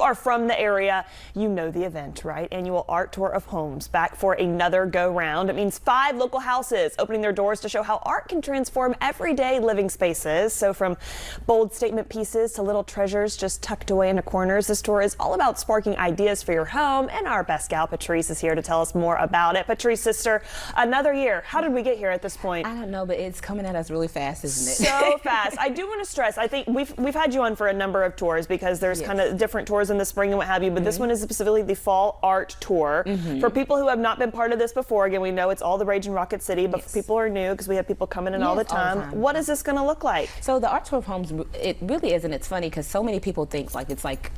are from the area, you know the event, right? Annual Art Tour of Homes, back for another go-round. It means 5 local houses opening their doors to show how art can transform everyday living spaces. So from bold statement pieces to little treasures just tucked away into corners, this tour is all about sparking ideas for your home, and our best gal, Patrice, is here to tell us more about it. Patrice, sister, another year. How did we get here at this point? I don't know, but it's coming at us really fast, isn't it? So fast. I do want to stress, I think we've had you on for a number of tours because there's kind of different tours in the spring and what have you, but this one is specifically the Fall Art Tour. For people who have not been part of this before, again, we know it's all the rage in Rocket City, but for people who are new, because we have people coming in all the time, what is this going to look like? So the Art Tour of Homes, it really is, and it's funny because so many people think like it's like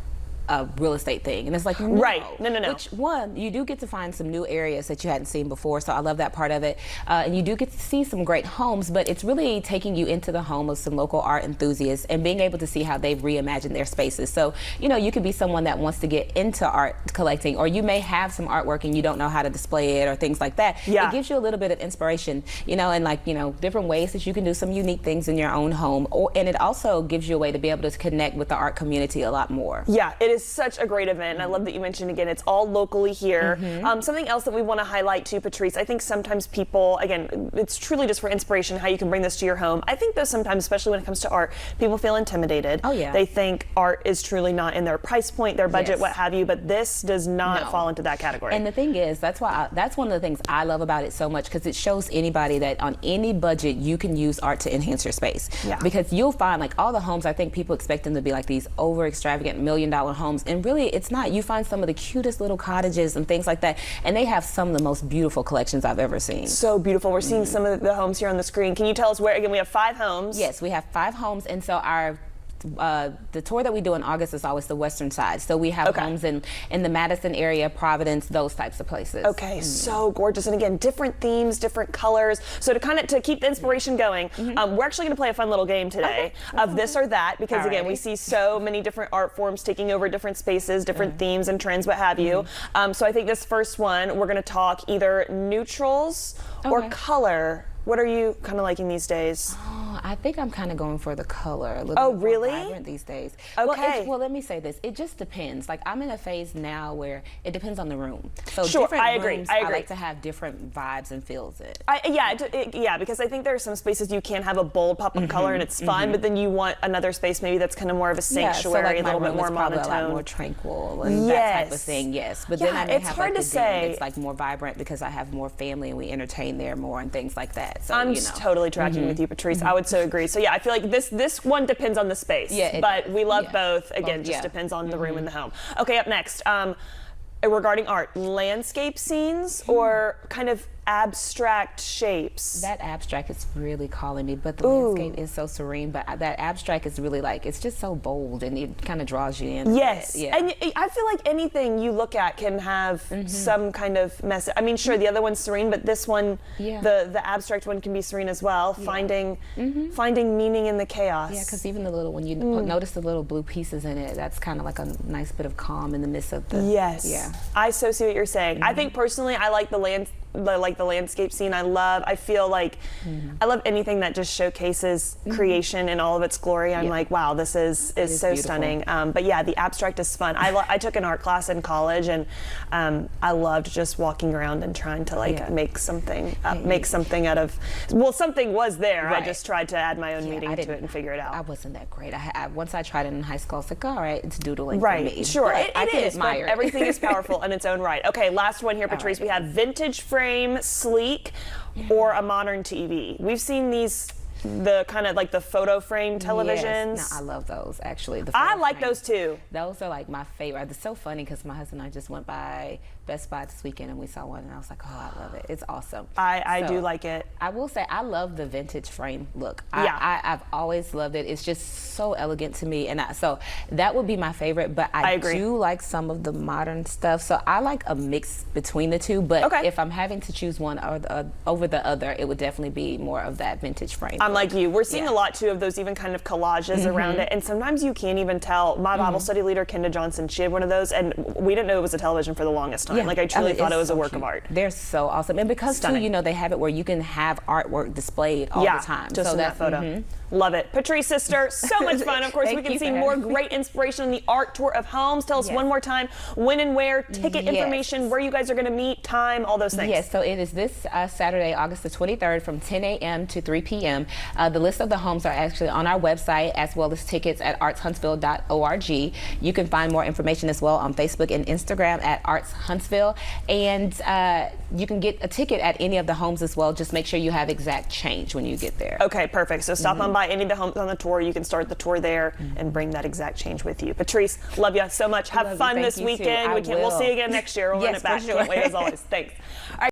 a real estate thing, and it's like, no. Right, no. Which one, you do get to find some new areas that you hadn't seen before, so I love that part of it, and you do get to see some great homes, but it's really taking you into the home of some local art enthusiasts and being able to see how they've reimagined their spaces. So, you know, you could be someone that wants to get into art collecting, or you may have some artwork and you don't know how to display it or things like that. It gives you a little bit of inspiration, you know, and like, you know, different ways that you can do some unique things in your own home, and it also gives you a way to be able to connect with the art community a lot more. Yeah, it is such a great event, and I love that you mentioned again it's all locally here. Something else that we want to highlight too, Patrice, I think sometimes people, again, it's truly just for inspiration how you can bring this to your home. I think though sometimes, especially when it comes to art, people feel intimidated. Oh yeah. They think art is truly not in their price point, their budget, what have you, but this does not fall into that category. And the thing is, that's why that's one of the things I love about it so much, because it shows anybody that on any budget you can use art to enhance your space. Because you'll find like all the homes, I think people expect them to be like these over extravagant $1 million homes, and really it's not. You find some of the cutest little cottages and things like that, and they have some of the most beautiful collections I've ever seen. So beautiful. We're seeing some of the homes here on the screen. Can you tell us where? Again, we have 5 homes. Yes, we have 5 homes, and so our the tour that we do in August is always the western side. So we have homes in the Madison area, Providence, those types of places. Okay, so gorgeous. And again, different themes, different colors. So to keep the inspiration going, we're actually going to play a fun little game today of this or that, because again, we see so many different art forms taking over different spaces, different themes and trends, what have you. So I think this first one, we're going to talk either neutrals or color. What are you kind of liking these days? Oh, I think I'm kind of going for the color. A little bit really? more vibrant these days. Okay. Well, let me say this. It just depends. Like, I'm in a phase now where it depends on the room. So sure, different I agree. rooms, I agree. I like to have different vibes and feels it. Yeah, because I think there are some spaces you can have a bold pop of color and it's fun, but then you want another space maybe that's kind of more of a sanctuary, so like a little bit more monotone, a lot more tranquil, and that type of thing. Yes, but then I may it's have hard like to say. It's like more vibrant because I have more family and we entertain there more and things like that. So I'm totally tracking with you, Patrice. I would so agree. So yeah, I feel like this one depends on the space. But we love both. Again, just depends on the room and the home. Okay, up next, regarding art, landscape scenes or kind of abstract shapes? That abstract is really calling me, but the landscape is so serene, but that abstract is really like, it's just so bold and it kind of draws you in. Yes, and I feel like anything you look at can have some kind of message. I mean, sure, the other one's serene, but this one, the abstract one can be serene as well, finding meaning in the chaos. Yeah, because even the little, when you notice the little blue pieces in it, that's kind of like a nice bit of calm in the midst of the... I so see what you're saying. I think personally, I like the landscape scene. I feel like I love anything that just showcases creation in all of its glory. I'm like, wow, this is so beautiful. Stunning. But yeah, the abstract is fun. I took an art class in college, and I loved just walking around and trying to make something out of, well, something was there. I just tried to add my own meaning to it and figure it out. I wasn't that great. Once I tried it in high school, I was like, all right, it's doodling for me. Sure, it is, admire but everything is powerful in its own right. Okay, last one here, Patrice. We have vintage frame, sleek, or a modern TV. We've seen these, the kind of like the photo frame televisions. Yes. No, I love those actually. I like those too. Those are like my favorite. It's so funny because my husband and I just went by Best Buy this weekend and we saw one and I was like, oh, I love it. It's awesome. I do like it. I will say I love the vintage frame look. I've always loved it. It's just so elegant to me, and so that would be my favorite, but I do like some of the modern stuff. So I like a mix between the two, but if I'm having to choose one over the other, it would definitely be more of that vintage frame. I'm like you. We're seeing a lot too of those even kind of collages around it, and sometimes you can't even tell. My Bible study leader, Kenda Johnson, she had one of those, and we didn't know it was a television for the longest time. Like I truly thought it was a work of art. They're so awesome, and because too, you know, they have it where you can have artwork displayed all the time. Just in that photo. Love it. Patrice, sister, so much fun. Of course, we Thank can you see for more having me. great inspiration on the art tour of homes. Tell us Yes. one more time when and where, ticket Yes. information, where you guys are going to meet, time, all those things. Yes, so it is this Saturday, August the 23rd from 10 a.m. to 3 p.m. The list of the homes are actually on our website, as well as tickets at artshuntsville.org. You can find more information as well on Facebook and Instagram at Arts Huntsville. And you can get a ticket at any of the homes as well. Just make sure you have exact change when you get there. Okay, perfect. So stop on by any of the homes on the tour. You can start the tour there and bring that exact change with you. Patrice, love you so much. Have Love you. fun Thank this you, too. weekend. I We'll see you will. again next year. We'll run Yes, it back. for sure. Can't wait as always. Thanks. All right.